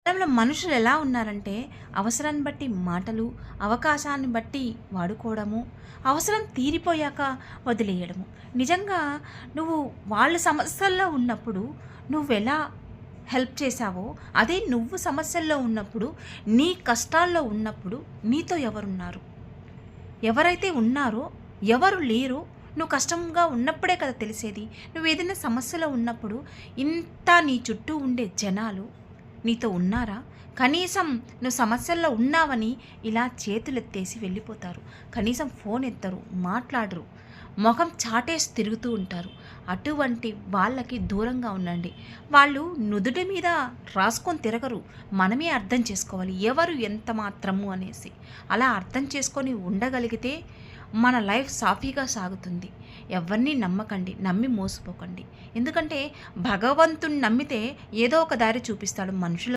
కాలంలో మనుషులు ఎలా ఉన్నారంటే అవసరాన్ని బట్టి మాటలు, అవకాశాన్ని బట్టి వాడుకోవడము, అవసరం తీరిపోయాక వదిలేయడము. నిజంగా నువ్వు వాళ్ళ సమస్యల్లో ఉన్నప్పుడు నువ్వెలా హెల్ప్ చేశావో, అదే నువ్వు సమస్యల్లో ఉన్నప్పుడు, నీ కష్టాల్లో ఉన్నప్పుడు నీతో ఎవరున్నారు? ఎవరైతే ఉన్నారో, ఎవరు లేరో నువ్వు కష్టంగా ఉన్నప్పుడే కదా తెలిసేది. నువ్వేదైనా సమస్యలో ఉన్నప్పుడు ఇంత నీ చుట్టూ ఉండే జనాలు నీతో ఉన్నారా? కనీసం నువ్వు సమస్యల్లో ఉన్నావని ఇలా చేతులెత్తేసి వెళ్ళిపోతారు. కనీసం ఫోన్ ఎత్తరు, మాట్లాడరు, మొఖం చాటేసి తిరుగుతూ ఉంటారు. అటువంటి వాళ్ళకి దూరంగా ఉండండి. వాళ్ళు నుదుటి మీద రాసుకొని తిరగరు. మనమే అర్థం చేసుకోవాలి ఎవరు ఎంత మాత్రము అనేసి. అలా అర్థం చేసుకొని ఉండగలిగితే మన లైఫ్ సాఫీగా సాగుతుంది. ఎవరిని నమ్మకండి, నమ్మి మోసపోకండి. ఎందుకంటే భగవంతుణ్ణి నమ్మితే ఏదో ఒక దారి చూపిస్తాడు. మనుషులు